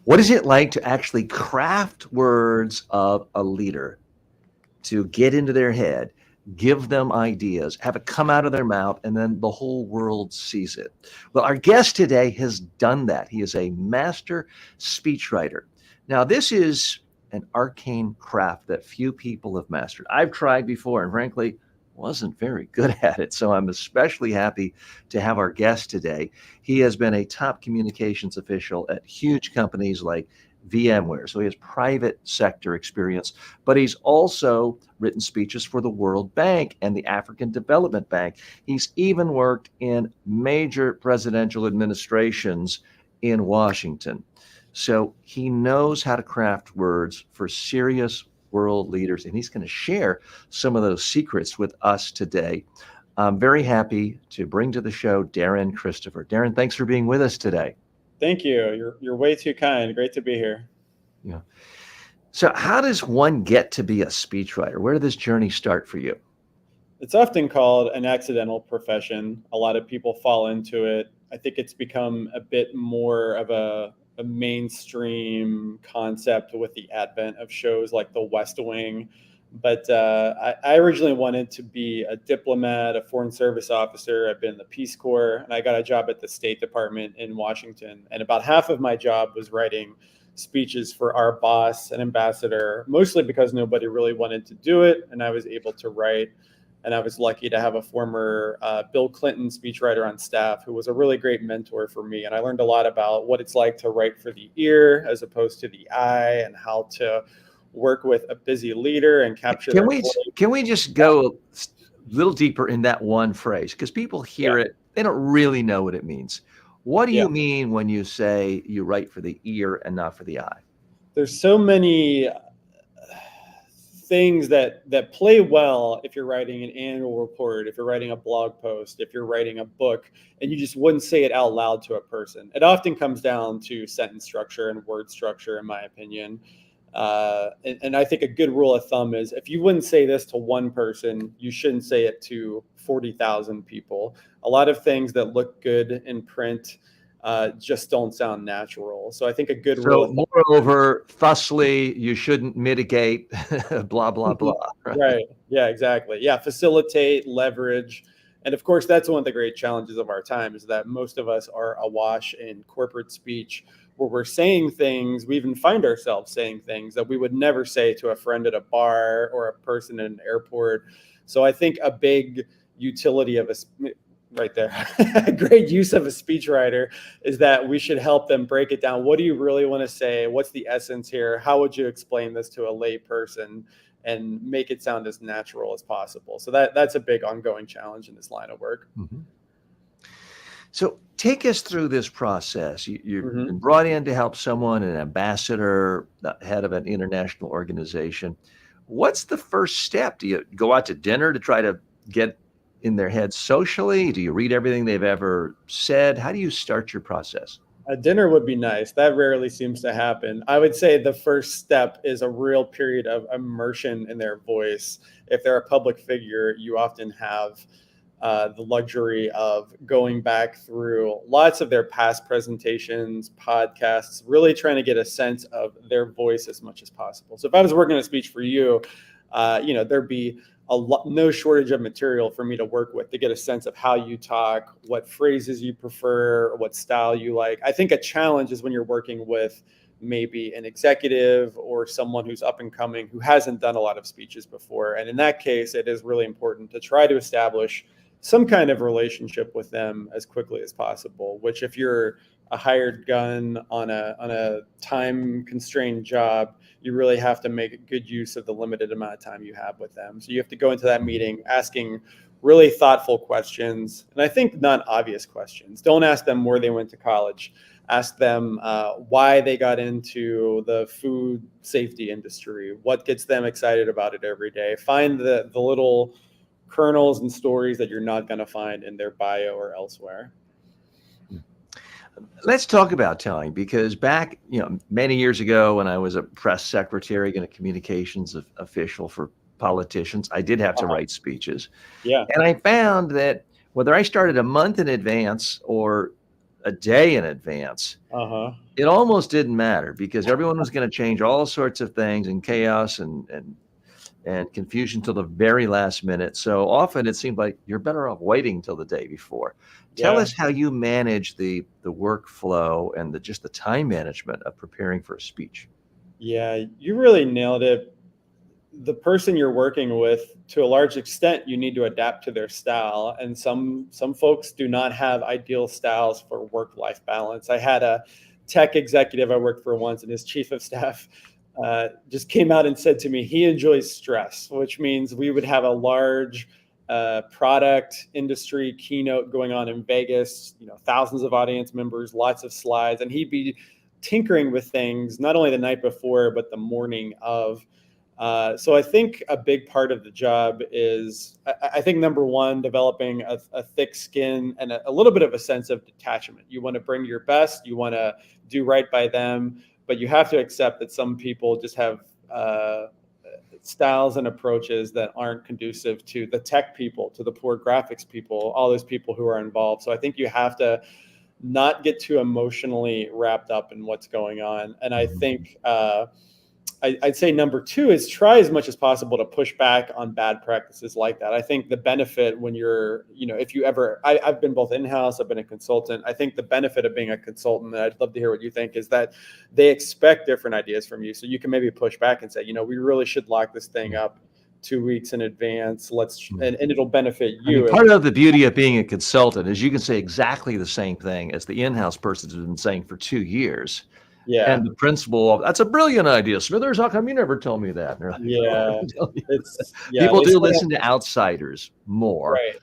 What is it like to actually craft words of a leader, to get into their head, give them ideas, have it come out of their mouth, and then the whole world sees it? Well, our guest today has done that. He is a master speechwriter. Now, this is an arcane craft that few people have mastered. I've tried before, and frankly, wasn't very good at it. So I'm especially happy to have our guest today. He has been a top communications official at huge companies like VMware. So he has private sector experience, but he's also written speeches for the World Bank and the African Development Bank. He's even worked in major presidential administrations in Washington. So he knows how to craft words for serious world leaders, and he's going to share some of those secrets with us today. I'm very happy to bring to the show Daron Christopher. Daron, thanks for being with us today. Thank you. You're way too kind. Great to be here. Yeah. So how does one get to be a speechwriter? Where did this journey start for you? It's often called an accidental profession. A lot of people fall into it. I think it's become a bit more of a mainstream concept with the advent of shows like The West Wing. But I originally wanted to be a diplomat, a foreign service officer. I've been in the Peace Corps, and I got a job at the State Department in Washington. And about half of my job was writing speeches for our boss, an ambassador, mostly because nobody really wanted to do it, and I was able to write. And I was lucky to have a former Bill Clinton speechwriter on staff who was a really great mentor for me. And I learned a lot about what it's like to write for the ear as opposed to the eye, and how to work with a busy leader and capture their voice. Can we just go a little deeper in that one phrase? Because people hear it, they don't really know what it means. What do you mean when you say you write for the ear and not for the eye? There's so many things that play well if you're writing an annual report, if you're writing a blog post, if you're writing a book, and you just wouldn't say it out loud to a person. It often comes down to sentence structure and word structure, in my opinion. And I think a good rule of thumb is if you wouldn't say this to one person, you shouldn't say it to 40,000 people. A lot of things that look good in print just don't sound natural. So I think a good rule. Moreover, thusly, you shouldn't mitigate, blah, blah, blah. Right. Yeah, exactly. Yeah. Facilitate, leverage. And of course, that's one of the great challenges of our time, is that most of us are awash in corporate speech, where we're saying things, we even find ourselves saying things that we would never say to a friend at a bar or a person in an airport. So I think a big utility of right there, a great use of a speechwriter is that we should help them break it down. What do you really want to say? What's the essence here? How would you explain this to a lay person and make it sound as natural as possible? So that's a big ongoing challenge in this line of work. Mm-hmm. So take us through this process. You've been brought in to help someone, an ambassador, the head of an international organization. What's the first step? Do you go out to dinner to try to get in their heads socially? Do you read everything they've ever said? How do you start your process? A dinner would be nice. That rarely seems to happen. I would say the first step is a real period of immersion in their voice. If they're a public figure, you often have the luxury of going back through lots of their past presentations, podcasts, really trying to get a sense of their voice as much as possible. So if I was working a speech for you, there'd be no shortage of material for me to work with to get a sense of how you talk, what phrases you prefer, what style you like. I think a challenge is when you're working with maybe an executive or someone who's up and coming who hasn't done a lot of speeches before. And in that case, it is really important to try to establish some kind of relationship with them as quickly as possible, which if you're a hired gun on a time constrained job, you really have to make good use of the limited amount of time you have with them. So you have to go into that meeting asking really thoughtful questions. And I think not obvious questions. Don't ask them where they went to college. Ask them why they got into the food safety industry, what gets them excited about it every day. Find the little kernels and stories that you're not going to find in their bio or elsewhere. Let's talk about telling, because back, many years ago when I was a press secretary and a communications official for politicians, I did have to write speeches. Yeah. And I found that whether I started a month in advance or a day in advance, Uh-huh. it almost didn't matter because everyone was going to change all sorts of things, and chaos and confusion till the very last minute. So often it seemed like you're better off waiting till the day before. Tell Yeah. us how you manage the workflow and just the time management of preparing for a speech. Yeah, you really nailed it. The person you're working with, to a large extent, you need to adapt to their style. And some folks do not have ideal styles for work-life balance. I had a tech executive I worked for once, and his chief of staff just came out and said to me he enjoys stress, which means we would have a large product industry keynote going on in Vegas, thousands of audience members, lots of slides, and he'd be tinkering with things not only the night before but the morning of. So I think a big part of the job is, I think, number one, developing a thick skin and a little bit of a sense of detachment. You want to bring your best, you want to do right by them, but you have to accept that some people just have styles and approaches that aren't conducive to the tech people, to the poor graphics people, all those people who are involved. So I think you have to not get too emotionally wrapped up in what's going on. And I think I'd say number two is try as much as possible to push back on bad practices like that. I think the benefit when you're, if you ever, I've been both in-house, I've been a consultant. I think the benefit of being a consultant, and I'd love to hear what you think, is that they expect different ideas from you. So you can maybe push back and say, we really should lock this thing up 2 weeks in advance. And it'll benefit you. I mean, part of the beauty of being a consultant is you can say exactly the same thing as the in-house person has been saying for 2 years. Yeah. And the principal, that's a brilliant idea, Smithers. How come you never told me that? Yeah. People do listen to outsiders more, right,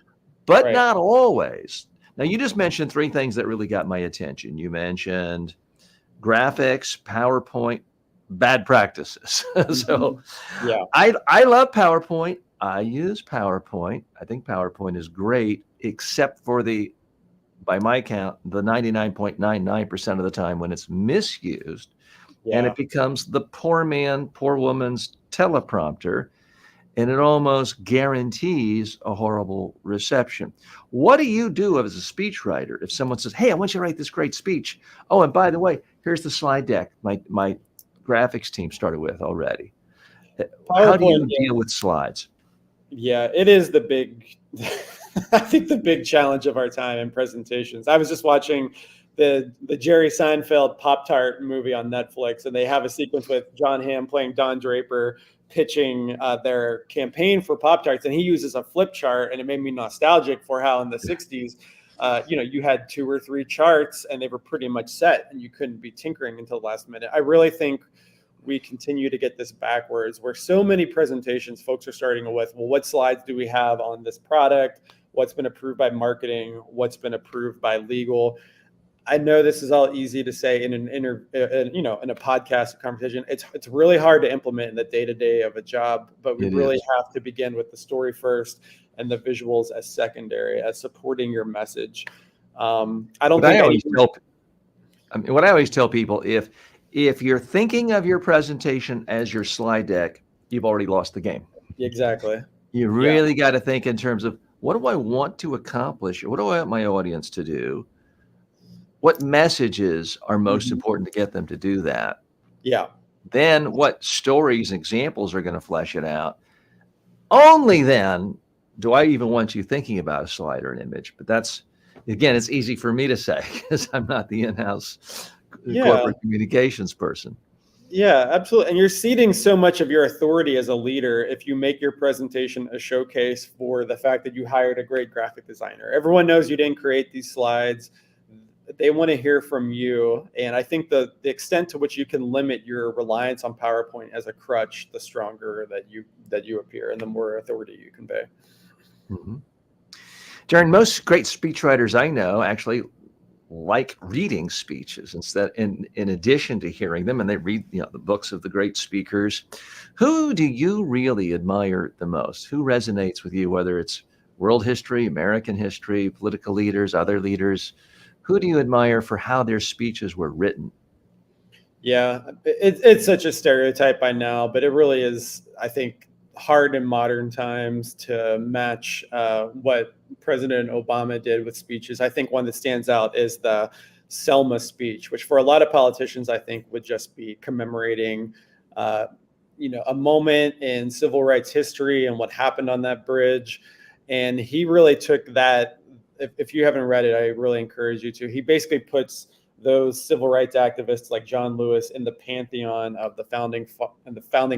but right. not always. Now, you just mentioned 3 things that really got my attention. You mentioned graphics, PowerPoint, bad practices. So yeah, I love PowerPoint. I use PowerPoint. I think PowerPoint is great, except for by my count, the 99.99% of the time when it's misused, and it becomes the poor man, poor woman's teleprompter, and it almost guarantees a horrible reception. What do you do as a speechwriter if someone says, hey, I want you to write this great speech? Oh, and by the way, here's the slide deck my graphics team started with already. How do you deal with slides? Yeah, it is the big, I think the big challenge of our time in presentations. I was just watching the Jerry Seinfeld Pop-Tart movie on Netflix, and they have a sequence with John Hamm playing Don Draper pitching their campaign for Pop-Tarts, and he uses a flip chart, and it made me nostalgic for how in the 60s, you had 2 or 3 charts, and they were pretty much set, and you couldn't be tinkering until the last minute. I really think we continue to get this backwards, where so many presentations folks are starting with, well, what slides do we have on this product? What's been approved by marketing? What's been approved by legal? I know this is all easy to say in in a podcast conversation. It's really hard to implement in the day-to-day of a job, but we really have to begin with the story first and the visuals as secondary, as supporting your message. What I always tell people, if you're thinking of your presentation as your slide deck, you've already lost the game. Exactly. You really got to think in terms of, what do I want to accomplish? What do I want my audience to do? What messages are most important to get them to do that? Yeah. Then what stories and examples are going to flesh it out? Only then do I even want you thinking about a slide or an image. But that's, again, it's easy for me to say because I'm not the in-house corporate communications person. Yeah, absolutely. And you're ceding so much of your authority as a leader if you make your presentation a showcase for the fact that you hired a great graphic designer. Everyone knows you didn't create these slides. They want to hear from you. And I think the extent to which you can limit your reliance on PowerPoint as a crutch, the stronger that you appear and the more authority you convey. Daron, most great speechwriters I know actually like reading speeches instead, in addition to hearing them, and they read the books of the great speakers. Who do you really admire the most? Who resonates with you, whether it's world history, American history, political leaders, other leaders? Who do you admire for how their speeches were written? Yeah, it's such a stereotype by now, but it really is, I think, hard in modern times to match what President Obama did with speeches. I think one that stands out is the Selma speech, which for a lot of politicians, I think would just be commemorating, a moment in civil rights history and what happened on that bridge. And he really took that. If you haven't read it, I really encourage you to. He basically puts those civil rights activists like John Lewis in the pantheon of the founding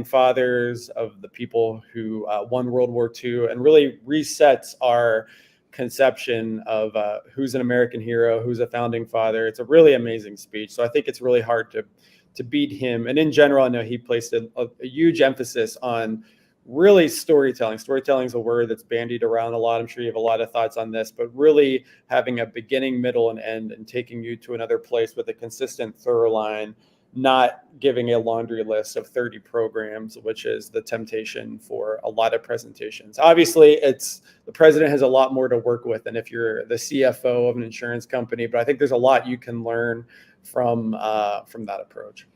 fathers, of the people who won World War II, and really resets our conception of who's an American hero, who's a founding father. It's a really amazing speech. So I think it's really hard to beat him. And in general, I know he placed a huge emphasis on really storytelling. Storytelling is a word that's bandied around a lot. I'm sure you have a lot of thoughts on this, but really having a beginning, middle, and end, and taking you to another place with a consistent through line, not giving a laundry list of 30 programs, which is the temptation for a lot of presentations. Obviously, the president has a lot more to work with than if you're the CFO of an insurance company, but I think there's a lot you can learn from that approach.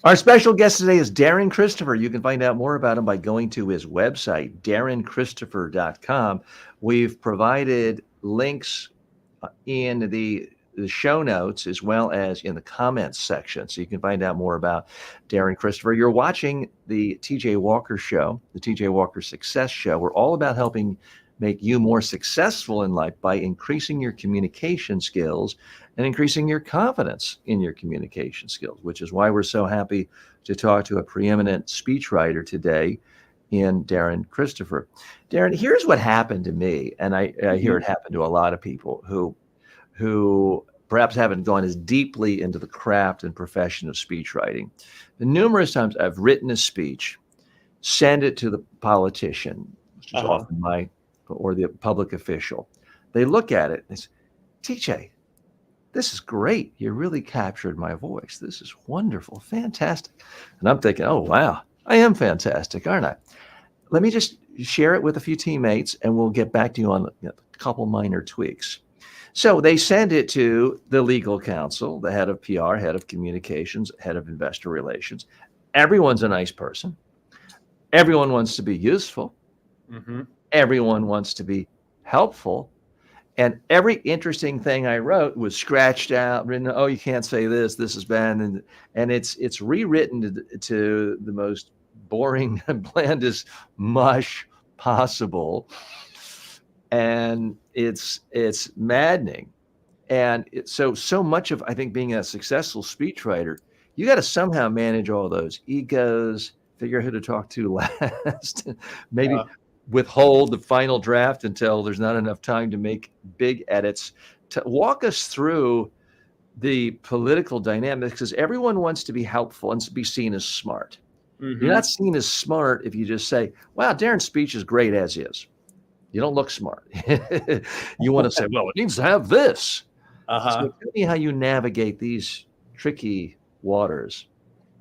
Our special guest today is Daron Christopher. You can find out more about him by going to his website, daronchristopher.com. We've provided links in the show notes as well as in the comments section, so you can find out more about Daron Christopher. You're watching the TJ Walker Show, the TJ Walker Success Show. We're all about helping make you more successful in life by increasing your communication skills and increasing your confidence in your communication skills, which is why we're so happy to talk to a preeminent speechwriter today in Daron Christopher. Daron, here's what happened to me, and I hear it happen to a lot of people who perhaps haven't gone as deeply into the craft and profession of speechwriting. The numerous times I've written a speech, send it to the politician, which is often or the public official. They look at it and say, TJ, this is great. You really captured my voice. This is wonderful, fantastic. And I'm thinking, oh, wow, I am fantastic, aren't I? Let me just share it with a few teammates and we'll get back to you on a couple minor tweaks. So they send it to the legal counsel, the head of PR, head of communications, head of investor relations. Everyone's a nice person. Everyone wants to be useful. Mm-hmm. Everyone wants to be helpful. And every interesting thing I wrote was scratched out, written, oh, you can't say this, this is bad. And it's rewritten to the most boring and blandest mush possible. And it's maddening. And so much of, I think, being a successful speechwriter, you got to somehow manage all those egos, figure out who to talk to last, maybe withhold the final draft until there's not enough time to make big edits. To walk us through the political dynamics, because everyone wants to be helpful and to be seen as smart. Mm-hmm. You're not seen as smart if you just say, wow, Daron's speech is great as is. You don't look smart. You want to say, well, it needs to have this. So tell me how you navigate these tricky waters.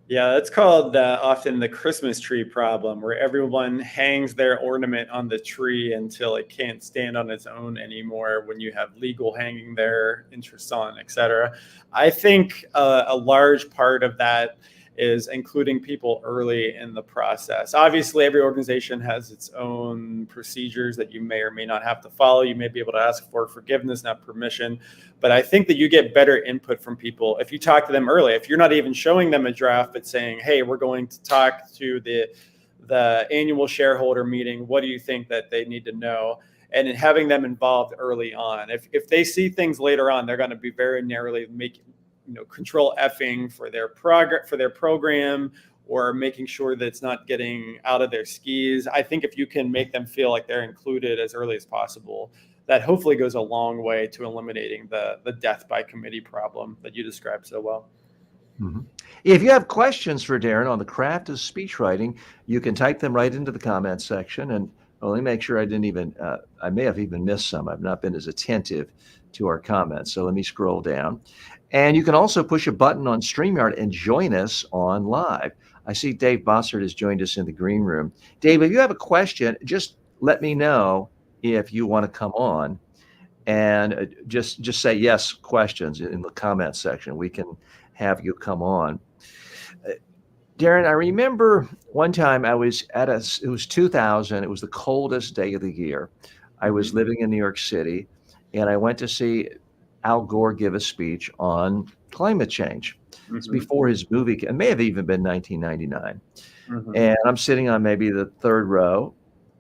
Yeah, that's called often the Christmas tree problem, where everyone hangs their ornament on the tree until it can't stand on its own anymore when you have legal hanging their interests on, et cetera. I think a large part of that is including people early in the process. Obviously, every organization has its own procedures that you may or may not have to follow. You may be able to ask for forgiveness, not permission. But I think that you get better input from people if you talk to them early. If you're not even showing them a draft, but saying, hey, we're going to talk to the annual shareholder meeting. What do you think that they need to know? And in having them involved early on. If they see things later on, they're going to be very narrowly making control Fing for their program, or making sure that it's not getting out of their skis. I think if you can make them feel like they're included as early as possible, that hopefully goes a long way to eliminating the death by committee problem that you described so well. Mm-hmm. If you have questions for Daron on the craft of speechwriting, you can type them right into the comments section. And let me make sure I may have even missed some. I've not been as attentive to our comments. So let me scroll down. And you can also push a button on StreamYard and join us on live. I see Dave Bossert has joined us in the green room. Dave, if you have a question, just let me know if you want to come on, and just say yes, questions in the comments section. We can have you come on. Daron, I remember one time I was it was 2000. It was the coldest day of the year. I was Mhm. living in New York City, and I went to see Al Gore give a speech on climate change. It's Mhm. before his movie, it may have even been 1999. Mhm. And I'm sitting on maybe the third row,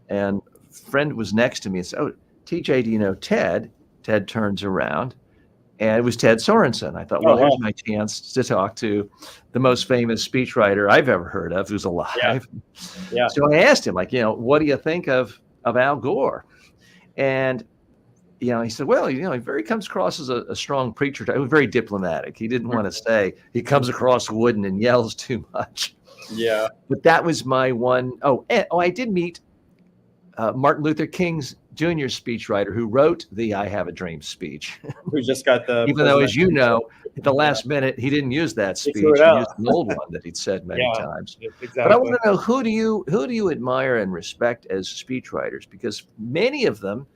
and a friend was next to me and said, "Oh, TJ, do you know Ted?" Ted turns around, and it was Ted Sorensen. I thought, Oh well, here's wow. my chance to talk to the most famous speechwriter I've ever heard of who's Yeah. alive. Yeah. So I asked him, like, what do you think of Al Gore? And he said, well, he very comes across as a strong preacher. He was very diplomatic. He didn't want to Mhm. say he comes across wooden and yells too much. Yeah. But that was my one. I did meet Martin Luther King's Jr. speechwriter who wrote the "I Have a Dream" speech. Who just got the Even though, as you presidential? know, at the Yeah. last minute, he didn't use that He threw speech. it He out. used an old one that he'd said many Yeah. times. But I want Exactly. to know, who do you admire and respect as speechwriters? Because many of them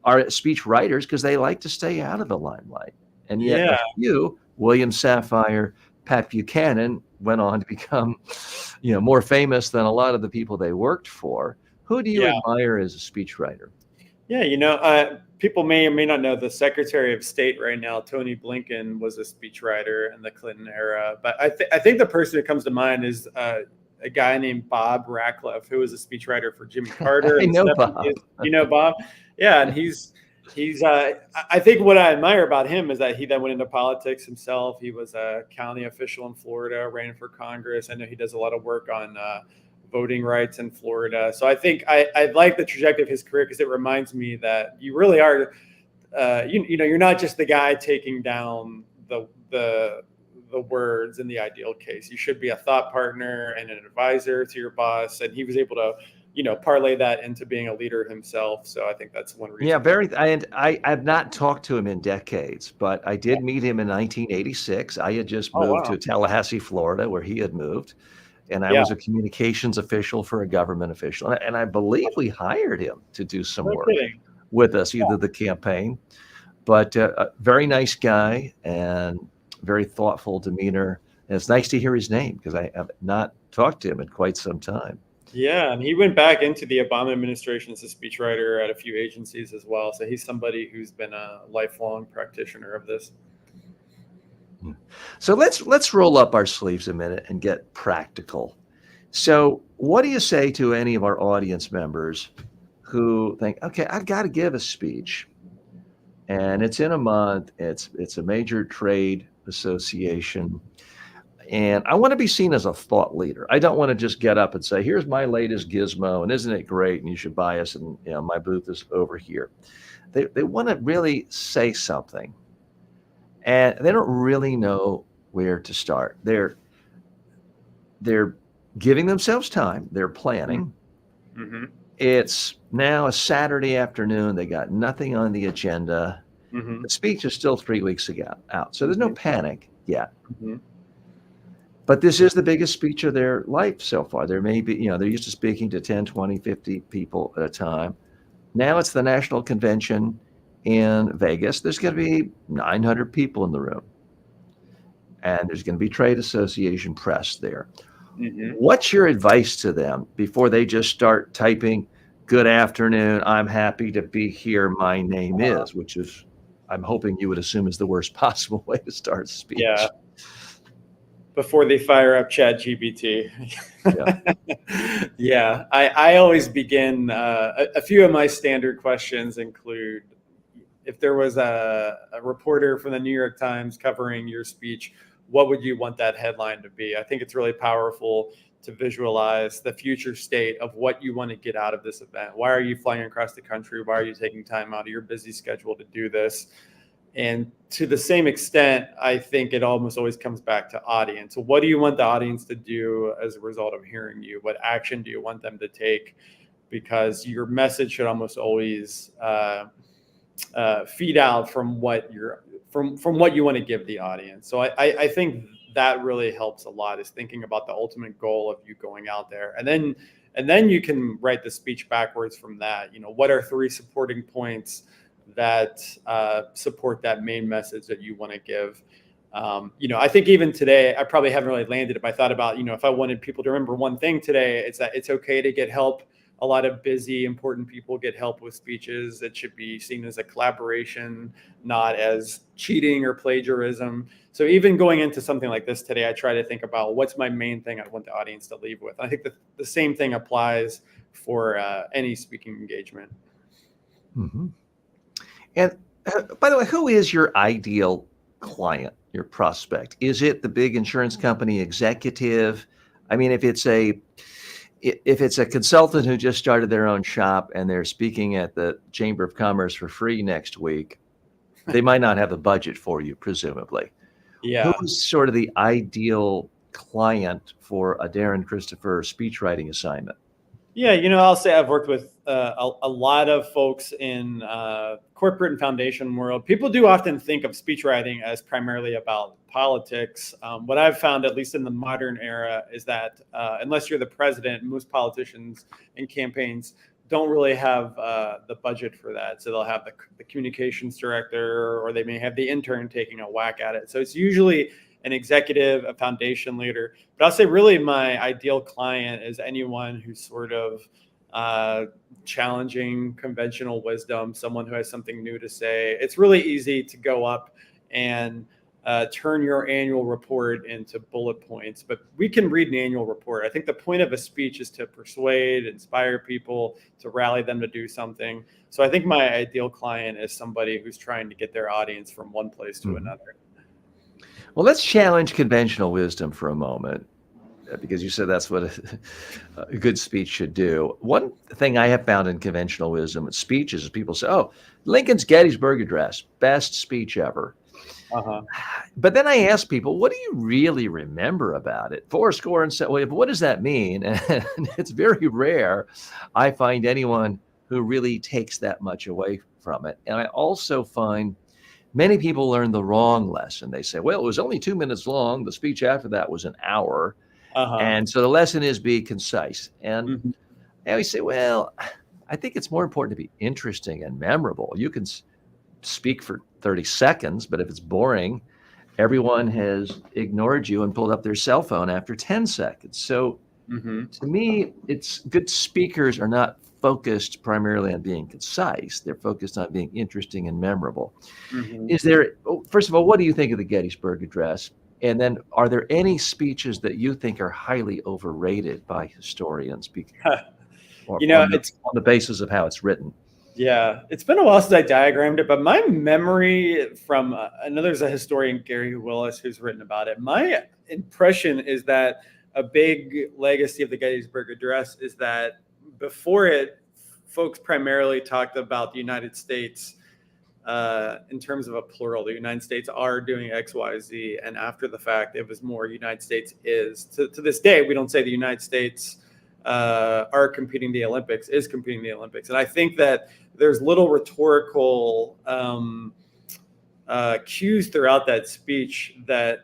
are speech writers because they like to stay out of the limelight. And yet a Yeah. few, William Safire, Pat Buchanan, went on to become, more famous than a lot of the people they worked for. Who do you Yeah. admire as a speechwriter? Yeah, people may or may not know the Secretary of State right now, Tony Blinken, was a speechwriter in the Clinton era. But I think the person who comes to mind is a guy named Bob Ratcliffe, who was a speechwriter for Jimmy Carter I in the know 70s. Bob. You know Bob? Yeah, and he's I think what I admire about him is that he then went into politics himself. He was a county official in Florida, ran for Congress. I know he does a lot of work on voting rights in Florida. So I think I like the trajectory of his career because it reminds me that you really are, you're not just the guy taking down the words in the ideal case. You should be a thought partner and an advisor to your boss. And he was able to, parlay that into being a leader himself. So I think that's one Yeah, reason why. very. And I've not talked to him in decades, but I did meet him in 1986. I had just Oh moved wow. to Tallahassee, Florida, where he had moved, and I Yeah. was a communications official for a government official. And I believe we hired him to do some No work kidding. with us, Yeah. either the campaign, but a very nice guy and very thoughtful demeanor. And it's nice to hear his name because I have not talked to him in quite some time. Yeah, and he went back into the Obama administration as a speechwriter at a few agencies as well. So he's somebody who's been a lifelong practitioner of this. So let's roll up our sleeves a minute and get practical. So, what do you say to any of our audience members who think, okay, I've got to give a speech, and it's in a month. It's a major trade association, and I want to be seen as a thought leader. I don't want to just get up and say, here's my latest gizmo, and isn't it great? And you should buy us. And my booth is over here. They want to really say something, and they don't really know where to start. They're giving themselves time. They're planning. Mm-hmm. It's now a Saturday afternoon. They got nothing on the agenda. Mm-hmm. The speech is still 3 weeks out. So there's no panic yet. Mm-hmm. But this is the biggest speech of their life so far. There may be, they're used to speaking to 10, 20, 50 people at a time. Now it's the national convention in Vegas. There's going to be 900 people in the room. And there's going to be trade association press there. Mm-hmm. What's your advice to them before they just start typing, "Good afternoon, I'm happy to be here, my name is," which is, I'm hoping you would assume is the worst possible way to start a Yeah. speech. Before they fire up ChatGPT. Yeah. Yeah. I always begin, a few of my standard questions include, if there was a reporter from the New York Times covering your speech, what would you want that headline to be? I think it's really powerful to visualize the future state of what you want to get out of this event. Why are you flying across the country? Why are you taking time out of your busy schedule to do this? And to the same extent, I think it almost always comes back to audience. So what do you want the audience to do as a result of hearing you? What action do you want them to take? Because your message should almost always feed out from what from what you want to give the audience. So I think that really helps a lot, is thinking about the ultimate goal of you going out there, and then you can write the speech backwards from that. What are 3 supporting points that support that main message that you want to give? I think even today, I probably haven't really landed it, but I thought about, if I wanted people to remember one thing today, it's that it's okay to get help. A lot of busy, important people get help with speeches. It should be seen as a collaboration, not as cheating or plagiarism. So even going into something like this today, I try to think about what's my main thing I want the audience to leave with. I think that the same thing applies for any speaking engagement. Mm-hmm. And by the way, who is your ideal client, your prospect? Is it the big insurance company executive? I mean, if it's a consultant who just started their own shop and they're speaking at the Chamber of Commerce for free next week, they might not have the budget for you, presumably. Yeah. Who's sort of the ideal client for a Daron Christopher speechwriting assignment? Yeah, I'll say I've worked with a lot of folks in corporate and foundation world. People do often think of speechwriting as primarily about politics. What I've found, at least in the modern era, is that unless you're the president, most politicians and campaigns don't really have the budget for that. So they'll have the communications director, or they may have the intern taking a whack at it. So it's usually an executive, a foundation leader. But I'll say really my ideal client is anyone who's sort of challenging conventional wisdom, someone who has something new to say. It's really easy to go up and turn your annual report into bullet points, but we can read an annual report. I think the point of a speech is to persuade, inspire people, to rally them to do something. So I think my ideal client is somebody who's trying to get their audience from one place to another. Well, let's challenge conventional wisdom for a moment, because you said that's what a good speech should do. One thing I have found in conventional wisdom with speeches is people say, oh, Lincoln's Gettysburg Address, best speech ever. Uh-huh. But then I ask people, what do you really remember about it? 70 and so, well, what does that mean? And it's very rare I find anyone who really takes that much away from it. And I also find many people learn the wrong lesson. They say, well, it was only 2 minutes long. The speech after that was an hour. Uh-huh. And so the lesson is be concise. And Mhm. I always say, well, I think it's more important to be interesting and memorable. You can speak for 30 seconds, but if it's boring, everyone has ignored you and pulled up their cell phone after 10 seconds. So to me, it's good speakers are not focused primarily on being concise. They're focused on being interesting and memorable. Is there, first of all, what do you think of the Gettysburg Address? And then are there any speeches that you think are highly overrated by historians on the basis of how it's written? Yeah, it's been a while since I diagrammed it, but my memory from there's a historian, Gary Willis, who's written about it. My impression is that a big legacy of the Gettysburg Address is that before it, folks primarily talked about the United States in terms of a plural. The United States are doing X, Y, Z, and after the fact, it was more United States is. To this day, we don't say the United States are competing the Olympics, is competing the Olympics. And I think that there's little rhetorical cues throughout that speech that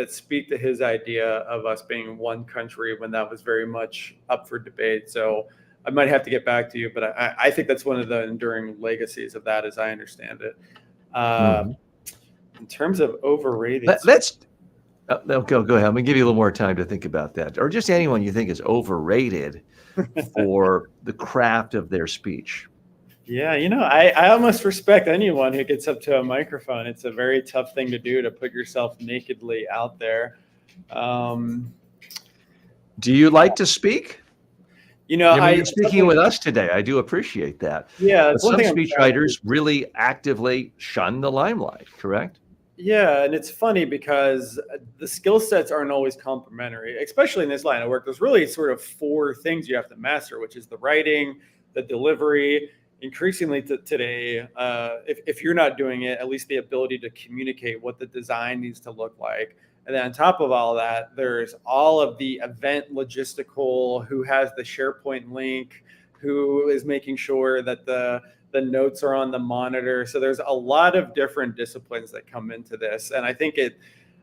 speak to his idea of us being one country when that was very much up for debate. So I might have to get back to you, but I think that's one of the enduring legacies of that, as I understand it. In terms of overrated, let's go ahead. I'm gonna give you a little more time to think about that, or just anyone you think is overrated for the craft of their speech. Yeah, I almost respect anyone who gets up to a microphone. It's a very tough thing to do, to put yourself nakedly out there. Do you like to speak? You're speaking with us today. I do appreciate that. Yeah, but some speechwriters really actively shun the limelight, correct? Yeah, and it's funny because the skill sets aren't always complementary, especially in this line of work. There's really sort of 4 things you have to master, which is the writing, the delivery, increasingly today, if you're not doing it, at least the ability to communicate what the design needs to look like. And then on top of all that, there's all of the event logistical, who has the SharePoint link, who is making sure that the notes are on the monitor. So there's a lot of different disciplines that come into this. And I think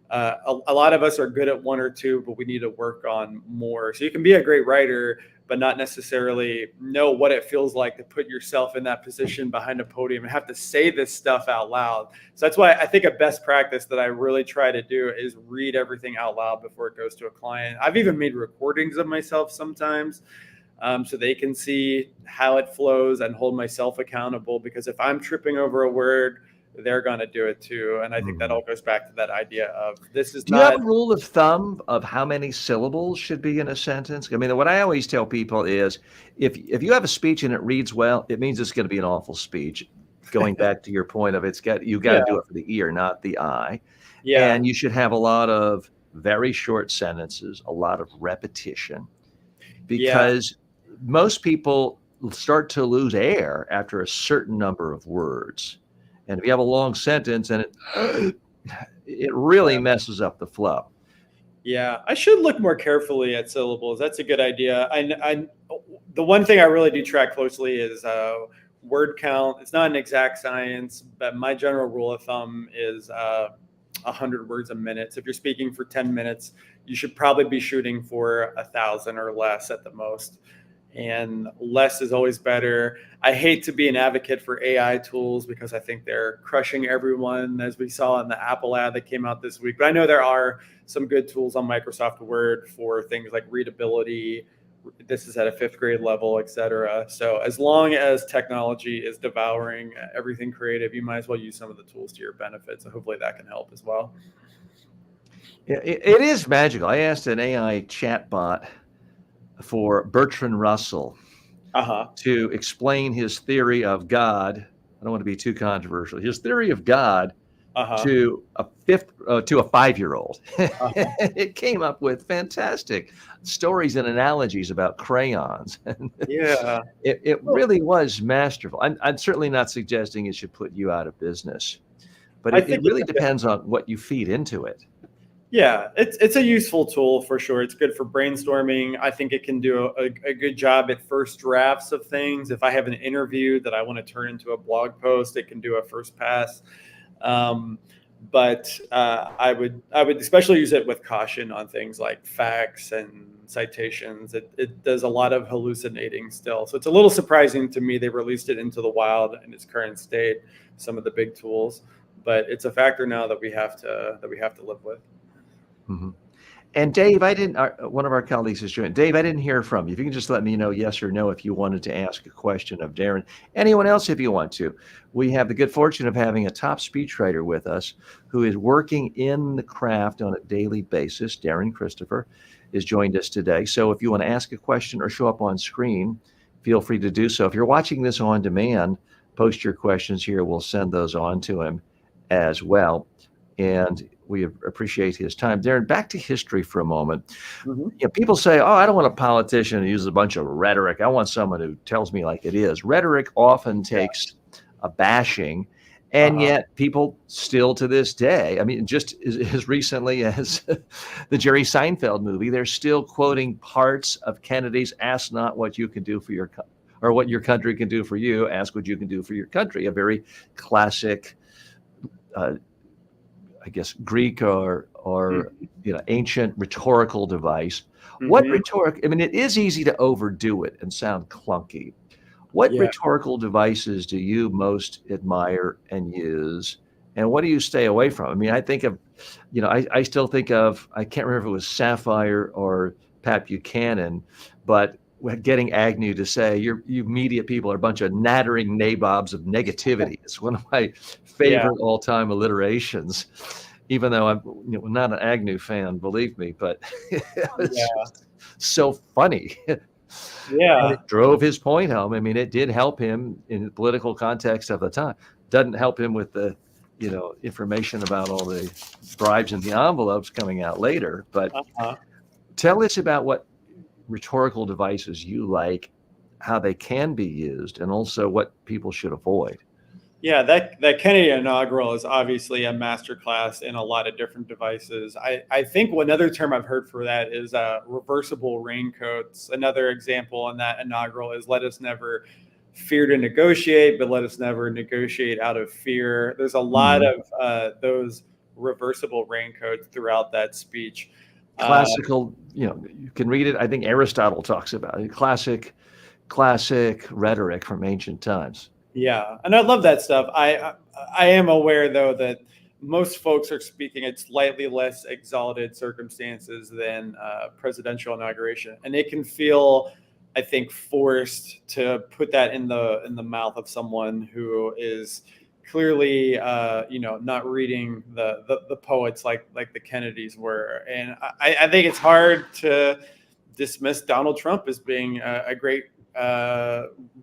A lot of us are good at one or two, but we need to work on more. So you can be a great writer, but not necessarily know what it feels like to put yourself in that position behind a podium and have to say this stuff out loud. So that's why I think a best practice that I really try to do is read everything out loud before it goes to a client. I've even made recordings of myself sometimes, so they can see how it flows and hold myself accountable, because if I'm tripping over a word, they're going to do it too. And I think that all goes back to that idea of this is Do you have not. a rule of thumb of how many syllables should be in a sentence? I mean, what I always tell people is if you have a speech and it reads well, it means it's going to be an awful speech. Going back to your point of you got to do it for the ear, not the eye. Yeah. And you should have a lot of very short sentences, a lot of repetition, because most people start to lose air after a certain number of words. And if you have a long sentence and it really messes up the flow. Yeah, I should look more carefully at syllables. That's a good idea. The one thing I really do track closely is word count. It's not an exact science, but my general rule of thumb is 100 words a minute. So if you're speaking for 10 minutes, you should probably be shooting for 1,000 or less at the most. And less is always better. I hate to be an advocate for AI tools because I think they're crushing everyone, as we saw in the Apple ad that came out this week. But I know there are some good tools on Microsoft Word for things like readability. This is at a 5th grade level, et cetera. So as long as technology is devouring everything creative, you might as well use some of the tools to your benefit. So hopefully that can help as well. Yeah, it is magical. I asked an AI chatbot for Bertrand Russell to explain his theory of God. I don't want to be too controversial. His theory of God to a 5-year-old. It came up with fantastic stories and analogies about crayons. Yeah, it really was masterful. I'm certainly not suggesting it should put you out of business, but it really depends on what you feed into it. Yeah, it's a useful tool for sure. It's good for brainstorming. I think it can do a good job at first drafts of things. If I have an interview that I want to turn into a blog post, it can do a first pass. But I would especially use it with caution on things like facts and citations. It does a lot of hallucinating still. So it's a little surprising to me they released it into the wild in its current state, some of the big tools. But it's a factor now that we have to live with. Mm-hmm. And Dave, one of our colleagues is joining. Dave, I didn't hear from you. If you can just let me know yes or no if you wanted to ask a question of Daron. Anyone else if you want to. We have the good fortune of having a top speechwriter with us who is working in the craft on a daily basis. Daron Christopher is joined us today. So if you want to ask a question or show up on screen, feel free to do so. If you're watching this on demand, post your questions here. We'll send those on to him as well. And we appreciate his time. Daron, back to history for a moment. Mm-hmm. You know, people say, oh, I don't want a politician who uses a bunch of rhetoric. I want someone who tells me like it is. Rhetoric often takes a bashing, and yet people still to this day, I mean, just as recently as the Jerry Seinfeld movie, they're still quoting parts of Kennedy's "Ask not what you can do for your or what your country can do for you. Ask what you can do for your country." A very classic I guess Greek or ancient rhetorical device. What rhetoric? I mean, it is easy to overdo it and sound clunky. What rhetorical devices do you most admire and use, and what do you stay away from? I mean, I think of, I still think of, I can't remember if it was Sapphire or Pat Buchanan, but getting Agnew to say you media people are a bunch of nattering nabobs of negativity. It's one of my favorite all-time alliterations, even though I'm not an Agnew fan, believe me, but it was just so funny. And it drove his point home. I mean, it did help him in the political context of the time. Doesn't help him with the information about all the bribes in the envelopes coming out later. But tell us about what rhetorical devices you like, how they can be used, and also what people should avoid. Yeah, that Kennedy inaugural is obviously a masterclass in a lot of different devices. I think another term I've heard for that is reversible raincoats. Another example in that inaugural is let us never fear to negotiate, but let us never negotiate out of fear. There's a lot of those reversible raincoat throughout that speech. Classical, you can read it. I think Aristotle talks about it. Classic rhetoric from ancient times. Yeah, and I love that stuff. I am aware though that most folks are speaking at slightly less exalted circumstances than presidential inauguration, and it can feel, I think, forced to put that in the mouth of someone who is clearly, not reading the poets like the Kennedys were, and I think it's hard to dismiss Donald Trump as being a great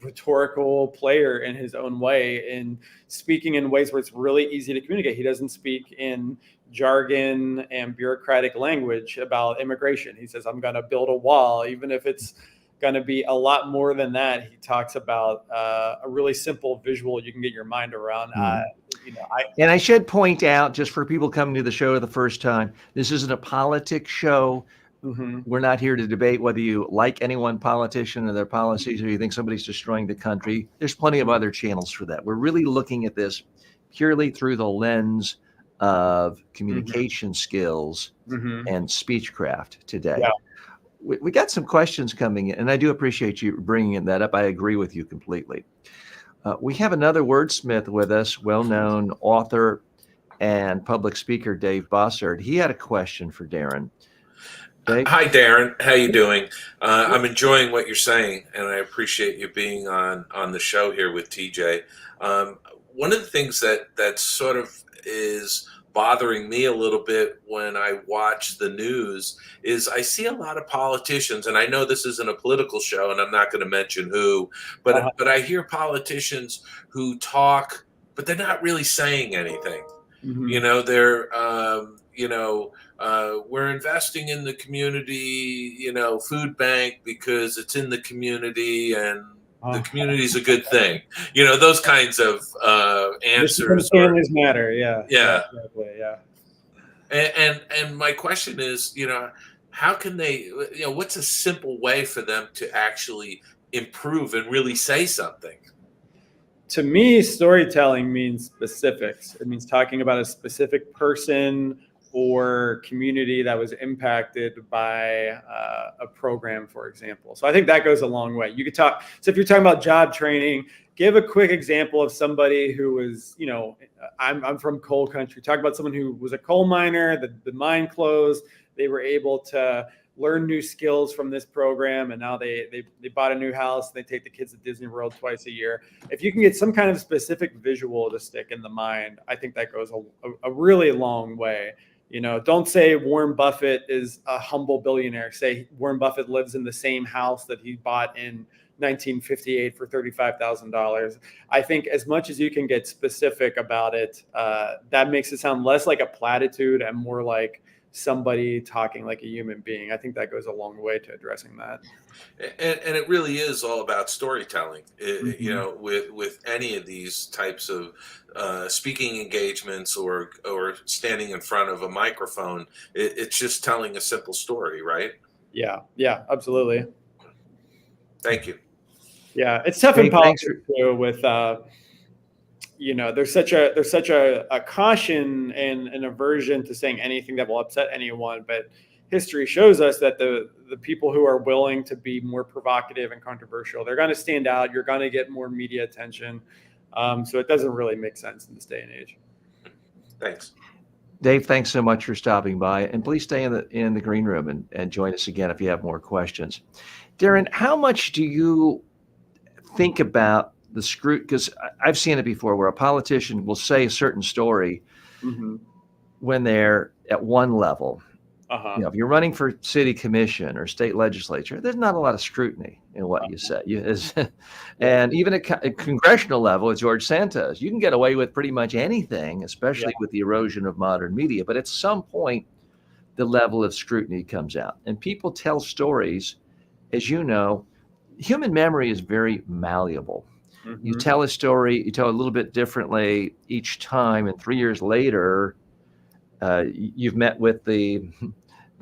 rhetorical player in his own way, and speaking in ways where it's really easy to communicate. He doesn't speak in jargon and bureaucratic language about immigration. He says, I'm going to build a wall, even if it's going to be a lot more than that. He talks about a really simple visual you can get your mind around. And I should point out, just for people coming to the show the first time, this isn't a politics show. Mm-hmm. We're not here to debate whether you like any one politician or their policies, or you think somebody's destroying the country. There's plenty of other channels for that. We're really looking at this purely through the lens of communication skills and speechcraft today. Yeah. We got some questions coming in, and I do appreciate you bringing that up. I agree with you completely. We have another wordsmith with us, well-known author and public speaker, Dave Bossard. He had a question for Daron. Dave? Hi, Daron. How you doing? I'm enjoying what you're saying, and I appreciate you being on the show here with TJ. One of the things that sort of is bothering me a little bit when I watch the news is I see a lot of politicians, and I know this isn't a political show, and I'm not going to mention who, but I hear politicians who talk, but they're not really saying anything. They're we're investing in the community, food bank because it's in the community and the community is a good thing. Those kinds of answers. Families matter. Yeah. Yeah. Exactly, yeah. And my question is, how can they, what's a simple way for them to actually improve and really say something? To me, storytelling means specifics. It means talking about a specific person or community that was impacted by a program, for example. So I think that goes a long way. You could talk. So if you're talking about job training, give a quick example of somebody who was, I'm from coal country. Talk about someone who was a coal miner. The mine closed. They were able to learn new skills from this program, and now they bought a new house. They take the kids to Disney World twice a year. If you can get some kind of specific visual to stick in the mind, I think that goes a really long way. Don't say Warren Buffett is a humble billionaire. Say Warren Buffett lives in the same house that he bought in 1958 for $35,000. I think as much as you can get specific about it, that makes it sound less like a platitude and more like somebody talking like a human being. I think that goes a long way to addressing that. And it really is all about storytelling. With any of these types of speaking engagements or standing in front of a microphone, it's just telling a simple story, right? Yeah, absolutely. Thank you. Yeah, it's tough in politics too. With there's such a caution and an aversion to saying anything that will upset anyone. But history shows us that the people who are willing to be more provocative and controversial, they're going to stand out. You're going to get more media attention. So it doesn't really make sense in this day and age. Thanks. Dave, thanks so much for stopping by, and please stay in the green room and join us again if you have more questions. Daron, how much do you think about the scrutiny? Because I've seen it before where a politician will say a certain story when they're at one level. If you're running for city commission or state legislature, there's not a lot of scrutiny in what you say. And even at congressional level, at George Santos, you can get away with pretty much anything, especially with the erosion of modern media. But at some point, the level of scrutiny comes out. And people tell stories, as you know, human memory is very malleable. You tell a story, you tell a little bit differently each time, and 3 years later, you've met with the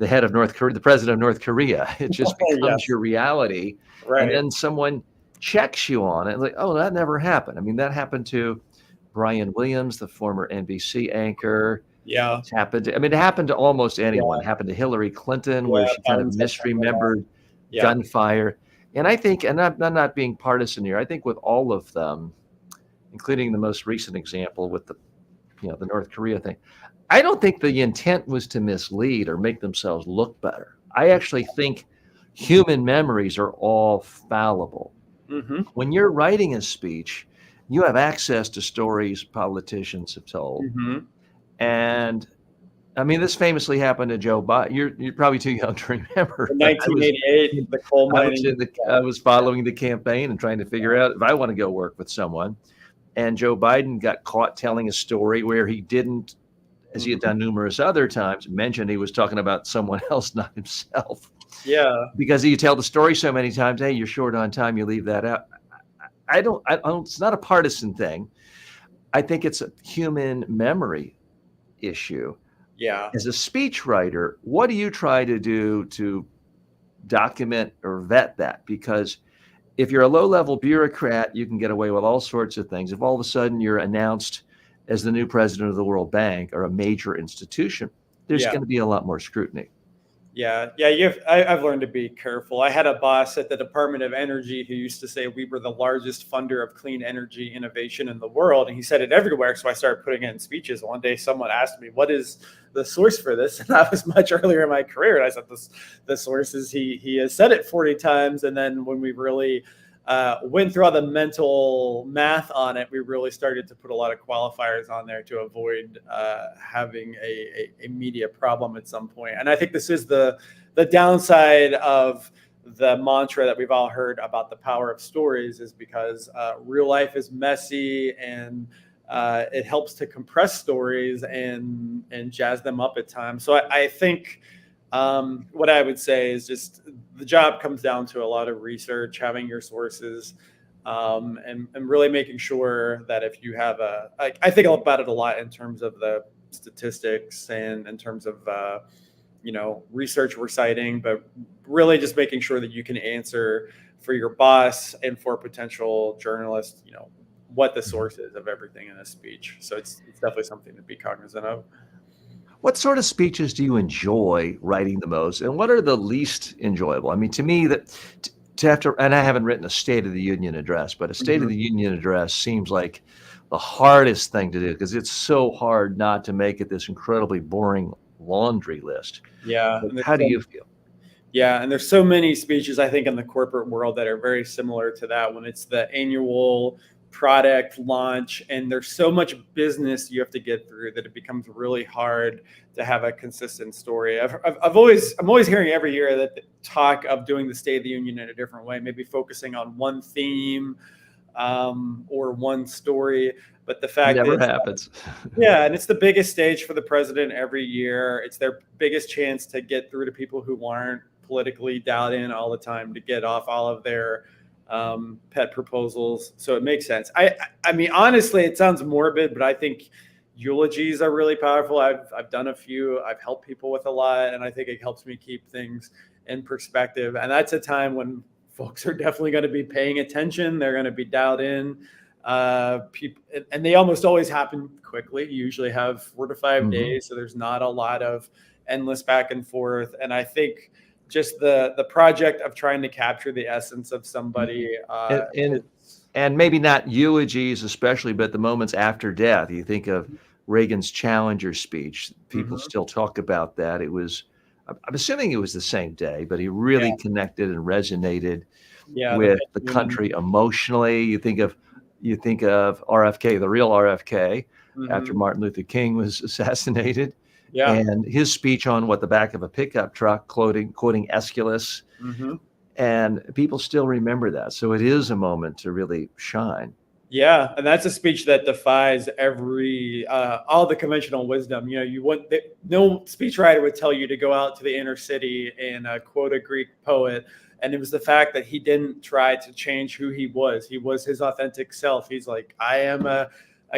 head of North Korea, the president of North Korea. It just becomes your reality. Right. And then someone checks you on it, like, oh, that never happened. I mean, that happened to Brian Williams, the former NBC anchor. Yeah. It's happened to, I mean, it happened to almost anyone. Yeah. It happened to Hillary Clinton, Yeah. where she kind of Biden said something like that. misremembered Yeah. gunfire. And I think, and I'm not being partisan here, I think with all of them, including the most recent example with the, the North Korea thing, I don't think the intent was to mislead or make themselves look better. I actually think human memories are all fallible. Mm-hmm. When you're writing a speech, you have access to stories politicians have told. Mm-hmm. And I mean, this famously happened to Joe Biden. You're probably too young to remember, In but 1988, the coal mining. I was following the campaign and trying to figure out if I want to go work with someone. And Joe Biden got caught telling a story where he didn't, as he had done numerous other times, mention he was talking about someone else, not himself. Yeah. Because you tell the story so many times, hey, you're short on time, you leave that out. I don't, it's not a partisan thing. I think it's a human memory issue. Yeah. As a speechwriter, what do you try to do to document or vet that? Because if you're a low-level bureaucrat, you can get away with all sorts of things. If all of a sudden you're announced as the new president of the World Bank or a major institution, there's Yeah. going to be a lot more scrutiny. Yeah. I've learned to be careful. I had a boss at the Department of Energy who used to say we were the largest funder of clean energy innovation in the world. And he said it everywhere. So I started putting it in speeches. One day someone asked me, what is the source for this? And that was much earlier in my career. And I said, the source is he has said it 40 times. And then when we really went through all the mental math on it, we really started to put a lot of qualifiers on there to avoid having a media problem at some point. And I think this is the downside of the mantra that we've all heard about the power of stories, is because real life is messy, and it helps to compress stories and jazz them up at times. So I think what I would say is just the job comes down to a lot of research, having your sources, and really making sure that if you have I think about it a lot in terms of the statistics and in terms of, research we're citing, but really just making sure that you can answer for your boss and for potential journalists, what the source is of everything in a speech. So it's definitely something to be cognizant of. What sort of speeches do you enjoy writing the most, and what are the least enjoyable? I mean, to me, that to have to, and I haven't written a State of the Union address, but a State of the Union address seems like the hardest thing to do, because it's so hard not to make it this incredibly boring laundry list. Yeah. How do you feel? Yeah, and there's so many speeches, I think, in the corporate world that are very similar to that, when it's the annual product launch and there's so much business you have to get through that it becomes really hard to have a consistent story. I'm always hearing every year that the talk of doing the State of the Union in a different way, maybe focusing on one theme or one story. But the fact Never is, happens. yeah, and it's the biggest stage for the president every year. It's their biggest chance to get through to people who aren't politically dialed in all the time, to get off all of their pet proposals. So it makes sense. I mean, honestly, it sounds morbid, but I think eulogies are really powerful. I've done a few. I've helped people with a lot, and I think it helps me keep things in perspective. And that's a time when folks are definitely going to be paying attention. They're going to be dialed in. People, and they almost always happen quickly. You usually have 4 to 5 days, so there's not a lot of endless back and forth. And I think just the project of trying to capture the essence of somebody, and maybe not eulogies especially, but the moments after death. You think of Reagan's Challenger speech. People still talk about that. It was, I'm assuming it was the same day, but he really connected and resonated with the country emotionally. You think of RFK, the real RFK, after Martin Luther King was assassinated. Yeah. And his speech on the back of a pickup truck, quoting Aeschylus. And people still remember that. So it is a moment to really shine. Yeah, and that's a speech that defies all the conventional wisdom. No speechwriter would tell you to go out to the inner city and quote a Greek poet. And it was the fact that he didn't try to change who he was. He was his authentic self. He's like, I am a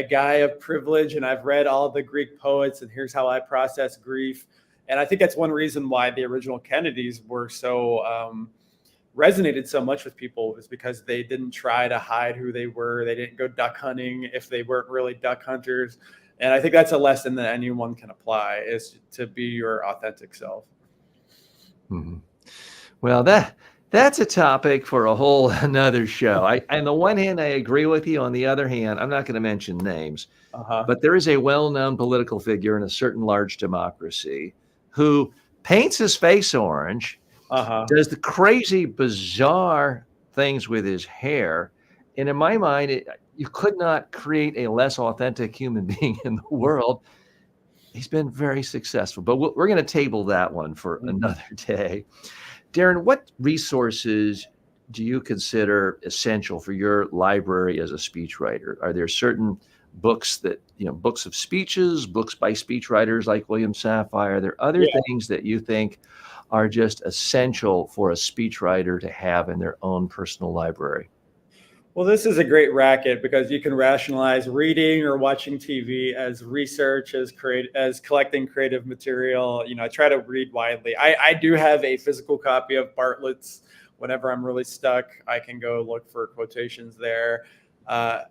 guy of privilege, and I've read all the Greek poets, and here's how I process grief. And I think that's one reason why the original Kennedys were so resonated so much with people, is because they didn't try to hide who they were. They didn't go duck hunting if they weren't really duck hunters. And I think that's a lesson that anyone can apply, is to be your authentic self. Mhm. Well, that's a topic for a whole another show. On the one hand, I agree with you. On the other hand, I'm not going to mention names, Uh-huh. but there is a well-known political figure in a certain large democracy who paints his face orange, Uh-huh. does the crazy, bizarre things with his hair. And in my mind, you could not create a less authentic human being in the world. He's been very successful, but we're going to table that one for another day. Daron, what resources do you consider essential for your library as a speechwriter? Are there certain books that, books of speeches, books by speechwriters like William Safire? Are there other things that you think are just essential for a speechwriter to have in their own personal library? Well, this is a great racket because you can rationalize reading or watching TV as research, as collecting creative material. I try to read widely. I do have a physical copy of Bartlett's. Whenever I'm really stuck, I can go look for quotations there. I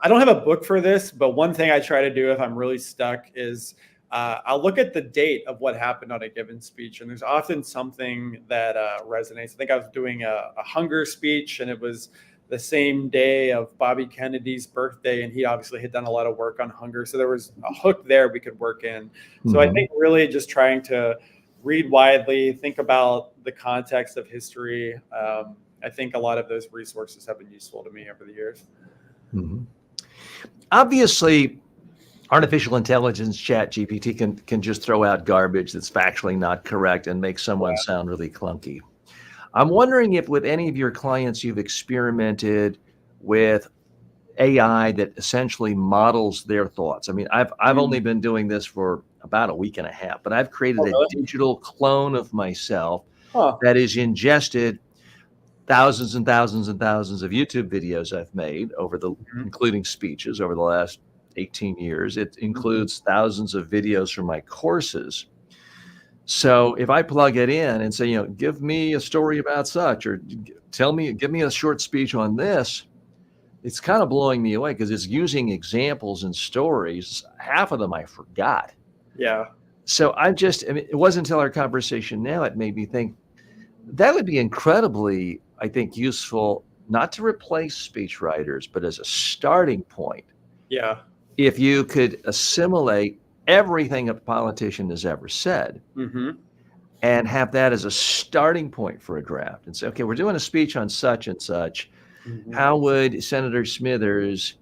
don't have a book for this, but one thing I try to do if I'm really stuck is I'll look at the date of what happened on a given speech. And there's often something that resonates. I think I was doing a hunger speech, and it was the same day of Bobby Kennedy's birthday, and he obviously had done a lot of work on hunger. So there was a hook there we could work in. So I think really just trying to read widely, think about the context of history. I think a lot of those resources have been useful to me over the years. Obviously, artificial intelligence, ChatGPT, can just throw out garbage that's factually not correct and make someone sound really clunky. I'm wondering if with any of your clients you've experimented with AI that essentially models their thoughts. I mean, I've only been doing this for about a week and a half, but I've created a digital clone of myself that is ingested thousands and thousands and thousands of YouTube videos I've made including speeches over the last 18 years. It includes thousands of videos from my courses. So if I plug it in and say, give me a story about such, or give me a short speech on this, it's kind of blowing me away because it's using examples and stories. Half of them I forgot. Yeah. So it wasn't until our conversation now, it made me think that would be incredibly, I think, useful, not to replace speechwriters, but as a starting point. Yeah. If you could assimilate everything a politician has ever said and have that as a starting point for a draft and say, okay, we're doing a speech on such and such. How would Senator Smithers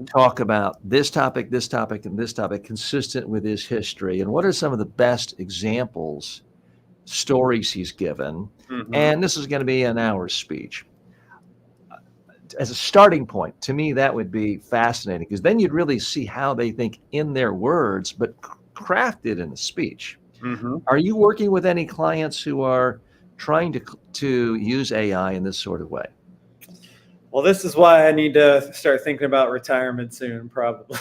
talk about this topic, and this topic consistent with his history? And what are some of the best examples, stories he's given? And this is going to be an hour speech. As a starting point, to me, that would be fascinating because then you'd really see how they think in their words, but crafted in a speech. Are you working with any clients who are trying to use AI in this sort of way? Well, this is why I need to start thinking about retirement soon, probably.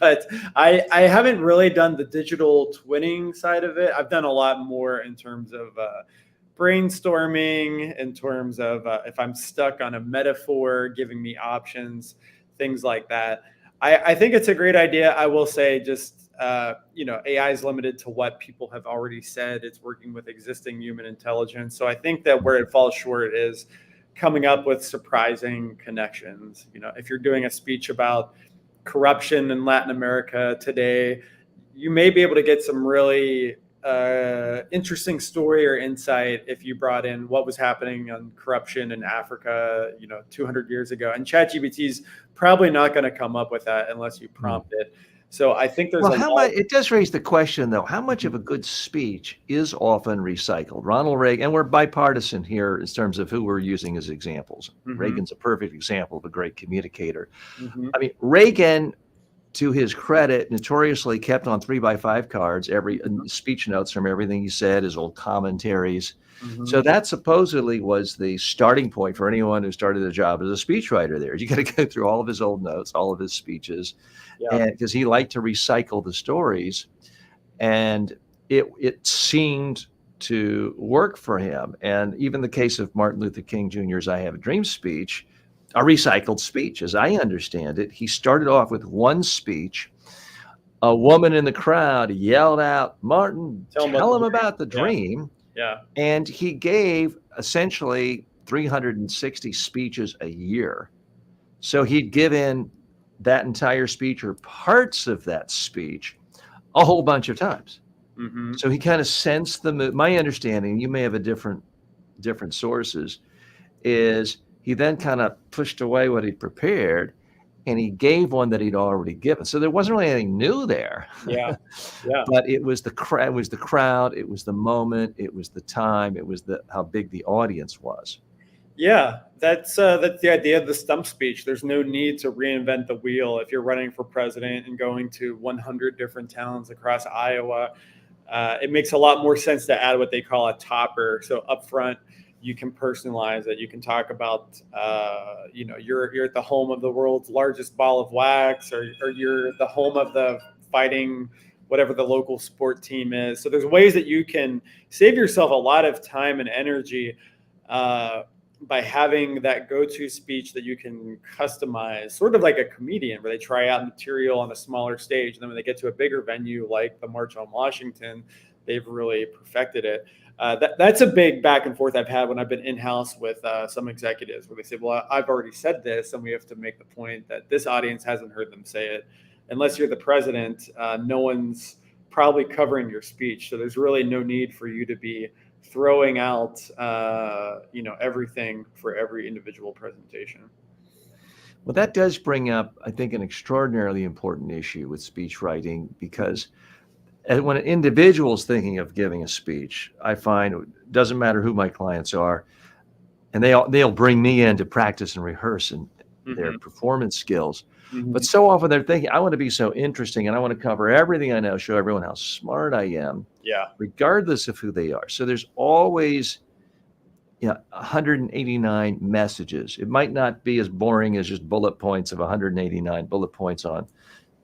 But I haven't really done the digital twinning side of it. I've done a lot more in terms of brainstorming, in terms of if I'm stuck on a metaphor, giving me options, things like that. I think it's a great idea. I will say just, AI is limited to what people have already said. It's working with existing human intelligence. So I think that where it falls short is coming up with surprising connections. If you're doing a speech about corruption in Latin America today, you may be able to get some really interesting story or insight if you brought in what was happening on corruption in Africa, 200 years ago. And ChatGPT is probably not going to come up with that unless you prompt it. So I think there's it does raise the question, though, how much of a good speech is often recycled? Ronald Reagan, and we're bipartisan here in terms of who we're using as examples. Reagan's a perfect example of a great communicator. I mean, Reagan, to his credit, notoriously kept on 3x5 cards every speech notes from everything he said, his old commentaries. So that supposedly was the starting point for anyone who started a job as a speechwriter there. You got to go through all of his old notes, all of his speeches, and because he liked to recycle the stories. And it seemed to work for him. And even the case of Martin Luther King Jr.'s I Have a Dream speech, a recycled speech, as I understand it. He started off with one speech a woman in the crowd yelled out, "Martin, Tell them tell about him the about the dream. dream." Yeah. And he gave essentially 360 speeches a year. So he'd given that entire speech or parts of that speech a whole bunch of times. Mm-hmm. So he kind of sensed the mood. My understanding, you may have a different sources, is he then kind of pushed away what he'd prepared and he gave one that he'd already given. So there wasn't really anything new there. Yeah. Yeah. But it was the crowd, it was the moment, it was the time, it was the how big the audience was. Yeah, that's the idea of the stump speech. There's no need to reinvent the wheel if you're running for president and going to 100 different towns across Iowa. It makes a lot more sense to add what they call a topper. So up front, you can personalize it. You can talk about, you're at the home of the world's largest ball of wax, or you're the home of the fighting, whatever the local sport team is. So there's ways that you can save yourself a lot of time and energy by having that go-to speech that you can customize, sort of like a comedian, where they try out material on a smaller stage, and then when they get to a bigger venue like the March on Washington, they've really perfected it. That's a big back and forth I've had when I've been in-house with some executives, where they say, well, I've already said this, and we have to make the point that this audience hasn't heard them say it. Unless you're the president, no one's probably covering your speech. So there's really no need for you to be throwing out everything for every individual presentation. Well, that does bring up, I think, an extraordinarily important issue with speech writing, because when an individual's thinking of giving a speech, I find it doesn't matter who my clients are, and they'll bring me in to practice and rehearse and their performance skills. But so often they're thinking, I want to be so interesting and I want to cover everything I know, show everyone how smart I am, regardless of who they are. So there's always 189 messages. It might not be as boring as just bullet points of 189 bullet points on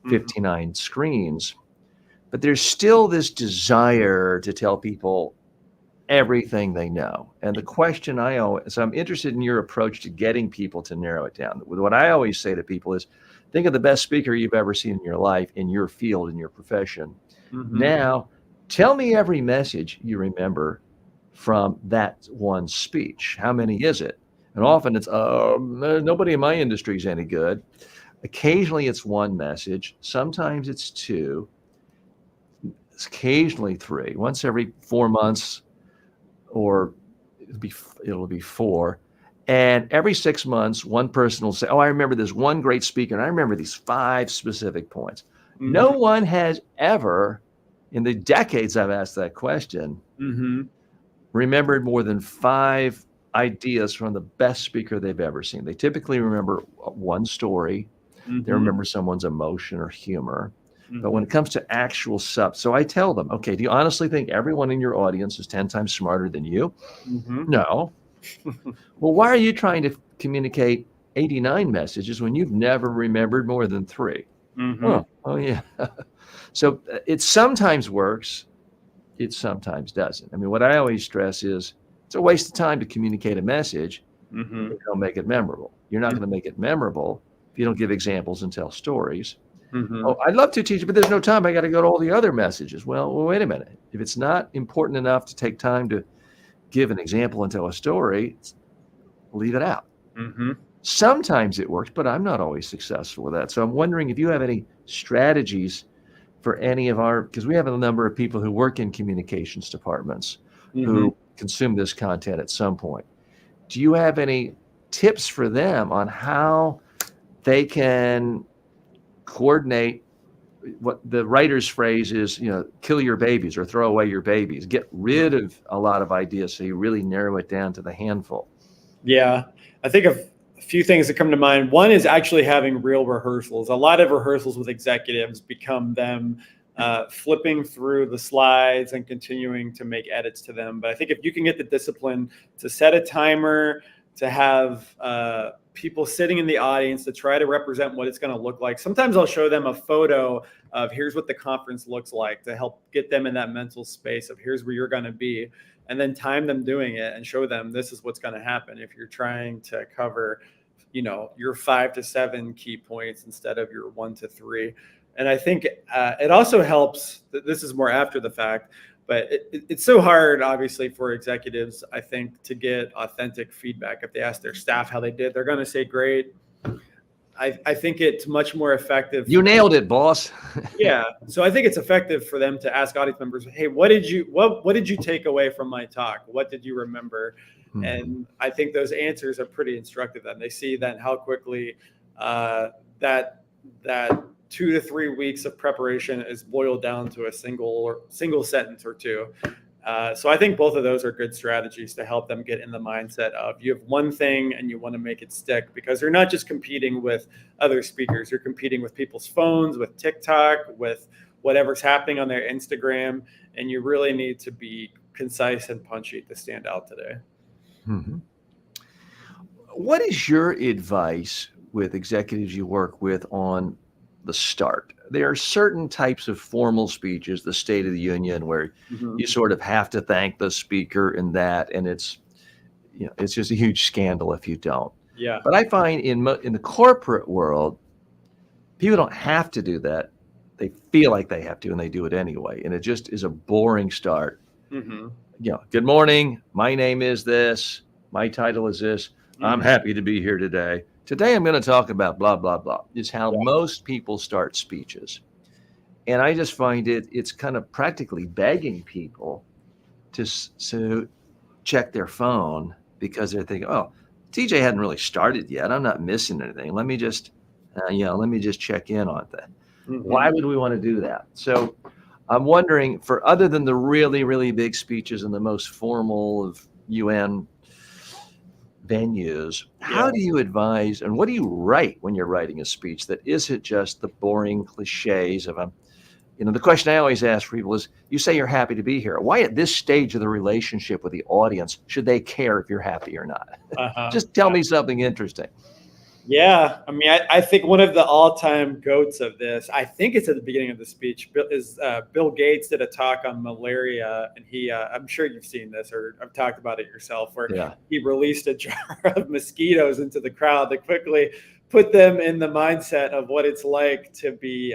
59 screens, but there's still this desire to tell people everything they know. And the question so I'm interested in your approach to getting people to narrow it down. What I always say to people is, think of the best speaker you've ever seen in your life, in your field, in your profession. Now, tell me every message you remember from that one speech. How many is it? And often it's, nobody in my industry is any good. Occasionally it's one message. Sometimes it's two. Occasionally three. Once every 4 months, or it'll be four. And every 6 months, one person will say, oh, I remember this one great speaker, and I remember these 5 specific points. No one has ever, in the decades I've asked that question, remembered more than 5 ideas from the best speaker they've ever seen. They typically remember one story. They remember someone's emotion or humor. But when it comes to actual stuff, so I tell them, okay, do you honestly think everyone in your audience is 10 times smarter than you? No. Well, why are you trying to communicate 89 messages when you've never remembered more than 3? Oh, yeah. So it sometimes works. It sometimes doesn't. I mean, what I always stress is it's a waste of time to communicate a message if you don't make it memorable. You're not going to make it memorable if you don't give examples and tell stories. Oh, I'd love to teach, but there's no time. I got to go to all the other messages. Well, wait a minute. If it's not important enough to take time to give an example and tell a story, leave it out. Sometimes it works, but I'm not always successful with that. So I'm wondering if you have any strategies for any of because we have a number of people who work in communications departments who consume this content at some point. Do you have any tips for them on how they can coordinate? What the writer's phrase is, kill your babies or throw away your babies. Get rid of a lot of ideas so you really narrow it down to the handful. Yeah, I think of a few things that come to mind. One is actually having real rehearsals. A lot of rehearsals with executives become them flipping through the slides and continuing to make edits to them. But I think if you can get the discipline to set a timer, to have people sitting in the audience to try to represent what it's going to look like. Sometimes I'll show them a photo of here's what the conference looks like to help get them in that mental space of here's where you're going to be, and then time them doing it and show them this is what's going to happen if you're trying to cover, your 5 to 7 key points instead of your 1 to 3. And I think it also helps. This is more after the fact, but it's so hard, obviously, for executives, I think, to get authentic feedback. If they ask their staff how they did, they're going to say great. I think it's much more effective. You nailed it, boss. Yeah. So I think it's effective for them to ask audience members, hey, what did you take away from my talk? What did you remember? Mm-hmm. And I think those answers are pretty instructive. And they see then how quickly that 2 to 3 weeks of preparation is boiled down to a single sentence or two. So I think both of those are good strategies to help them get in the mindset of you have one thing and you want to make it stick, because you're not just competing with other speakers. You're competing with people's phones, with TikTok, with whatever's happening on their Instagram. And you really need to be concise and punchy to stand out today. Mm-hmm. What is your advice with executives you work with on the start? There are certain types of formal speeches, the State of the Union, where you sort of have to thank the speaker and that, and it's just a huge scandal if you don't. Yeah. But I find in the corporate world, people don't have to do that. They feel like they have to, and they do it anyway. And it just is a boring start. Mm-hmm. Good morning. My name is this. My title is this. Mm-hmm. I'm happy to be here today. Today, I'm going to talk about blah, blah, blah. Is how most people start speeches. And I just find it's kind of practically begging people to check their phone, because they're thinking, oh, TJ hadn't really started yet. I'm not missing anything. Let me just check in on that. Mm-hmm. Why would we want to do that? So I'm wondering, for other than the really, really big speeches and the most formal of UN venues, how do you advise, and what do you write when you're writing a speech that isn't just the boring cliches of the question I always ask for people is, you say you're happy to be here. Why at this stage of the relationship with the audience should they care if you're happy or not? Just tell me something interesting. Yeah, I mean, I think one of the all-time goats of this, I think it's at the beginning of the speech, is Bill Gates did a talk on malaria, and he, I'm sure you've seen this or I've talked about it yourself, where he released a jar of mosquitoes into the crowd that quickly put them in the mindset of what it's like to be,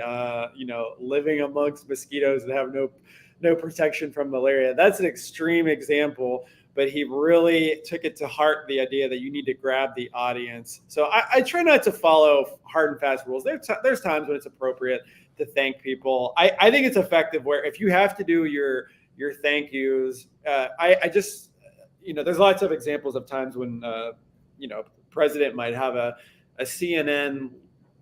living amongst mosquitoes and have no protection from malaria. That's an extreme example. But he really took it to heart, the idea that you need to grab the audience. So I try not to follow hard and fast rules. There's times when it's appropriate to thank people. I think it's effective where if you have to do your thank yous, I just, there's lots of examples of times when, president might have a CNN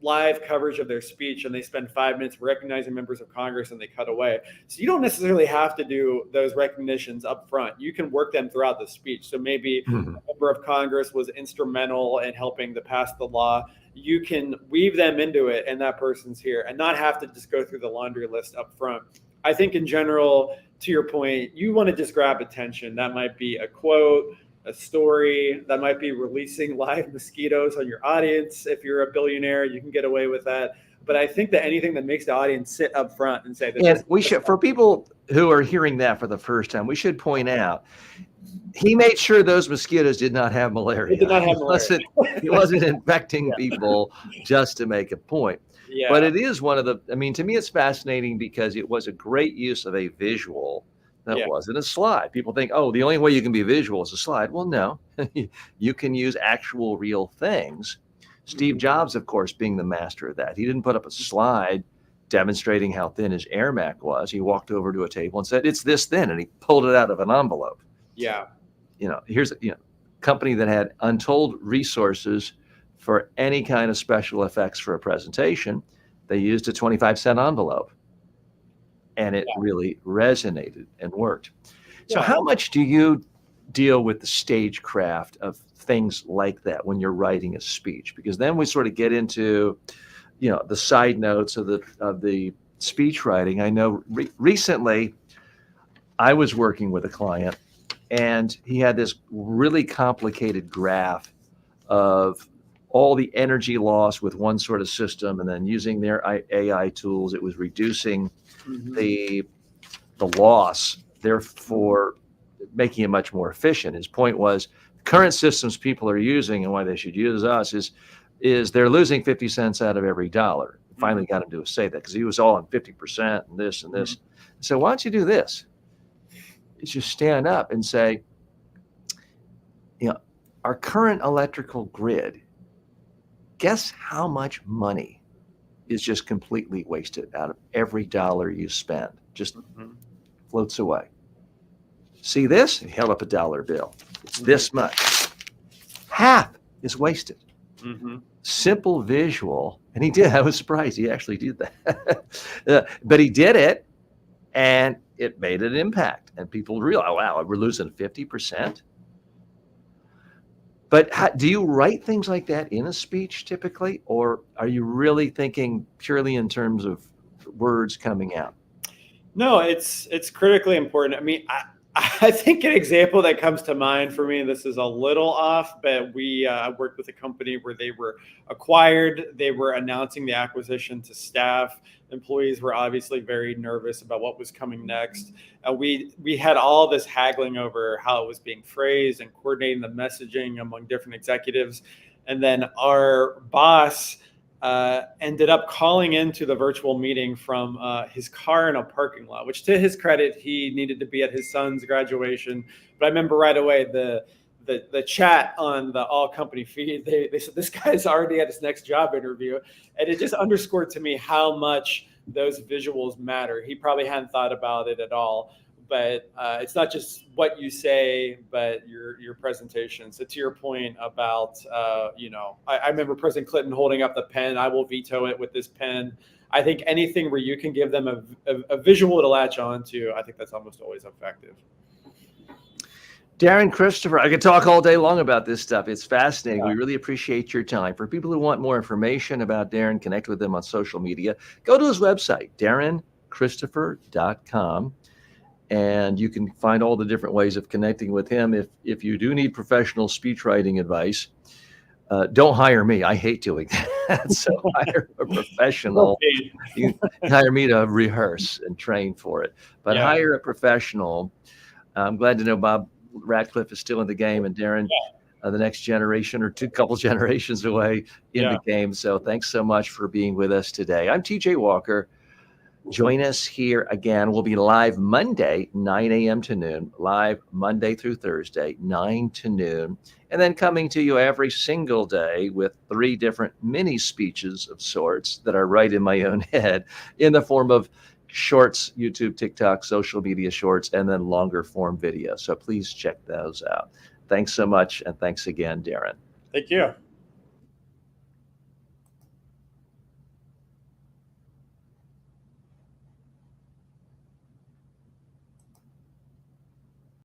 live coverage of their speech and they spend 5 minutes recognizing members of Congress and they cut away. So you don't necessarily have to do those recognitions up front. You can work them throughout the speech. So maybe a member of Congress was instrumental in helping to pass the law. You can weave them into it and that person's here and not have to just go through the laundry list up front. I think in general, to your point, you want to just grab attention. That might be a quote, a story, that might be releasing live mosquitoes on your audience. If you're a billionaire, you can get away with that. But I think that anything that makes the audience sit up front and say, and we should, for people who are hearing that for the first time, we should point out, he made sure those mosquitoes did not have malaria. It did not have malaria. He wasn't infecting people just to make a point. Yeah. But it is one of the, to me, it's fascinating because it was a great use of a visual. That wasn't a slide. People think, oh, the only way you can be visual is a slide. Well, no, you can use actual real things. Steve Jobs, of course, being the master of that. He didn't put up a slide demonstrating how thin his Air Mac was. He walked over to a table and said, it's this thin. And he pulled it out of an envelope. Yeah. Here's a company that had untold resources for any kind of special effects for a presentation. They used a 25-cent envelope. And it really resonated and worked. So how much do you deal with the stagecraft of things like that when you're writing a speech? Because then we sort of get into, the side notes of the speech writing. I know recently I was working with a client and he had this really complicated graph of all the energy loss with one sort of system, and then using their AI tools, it was reducing the loss, therefore making it much more efficient. His point was current systems people are using and why they should use us is they're losing 50 cents out of every dollar. finally got him to say that because he was all on 50% and this and this. So why don't you do this? It's just stand up and say, our current electrical grid, guess how much money is just completely wasted out of every dollar you spend? Just floats away. See this? He held up a dollar bill. It's this much. Half is wasted. Simple visual. And he did. I was surprised. He actually did that. But he did it, and it made an impact. And people realized, oh, wow, we're losing 50%. But do you write things like that in a speech typically, or are you really thinking purely in terms of words coming out? No, it's critically important. I mean, I think an example that comes to mind for me, and this is a little off, but we worked with a company where they were acquired. They were announcing the acquisition to staff. Employees were obviously very nervous about what was coming next. We had all this haggling over how it was being phrased and coordinating the messaging among different executives. And then our boss ended up calling into the virtual meeting from his car in a parking lot, which to his credit, he needed to be at his son's graduation. But I remember right away the chat on the all company feed, they said, this guy's already at his next job interview. And it just underscored to me how much those visuals matter. He probably hadn't thought about it at all. But it's not just what you say, but your presentation. So to your point about, I remember President Clinton holding up the pen. I will veto it with this pen. I think anything where you can give them a visual to latch on to, I think that's almost always effective. Daron, Christopher, I could talk all day long about this stuff. It's fascinating. We really appreciate your time. For people who want more information about Daron, connect with him on social media. Go to his website, daronchristopher.com. And you can find all the different ways of connecting with him. If you do need professional speechwriting advice, don't hire me. I hate doing that. So hire a professional. You can hire me to rehearse and train for it. But hire a professional. I'm glad to know Bob Ratcliffe is still in the game, and Daron, the next generation or couple generations away in the game. So thanks so much for being with us today. I'm TJ Walker. Join us here again. We'll be live Monday, 9 a.m. to noon, live Monday through Thursday, 9 to noon, and then coming to you every single day with 3 different mini speeches of sorts that are right in my own head in the form of shorts, YouTube, TikTok, social media shorts, and then longer form video. So please check those out. Thanks so much. And thanks again, Daron. Thank you.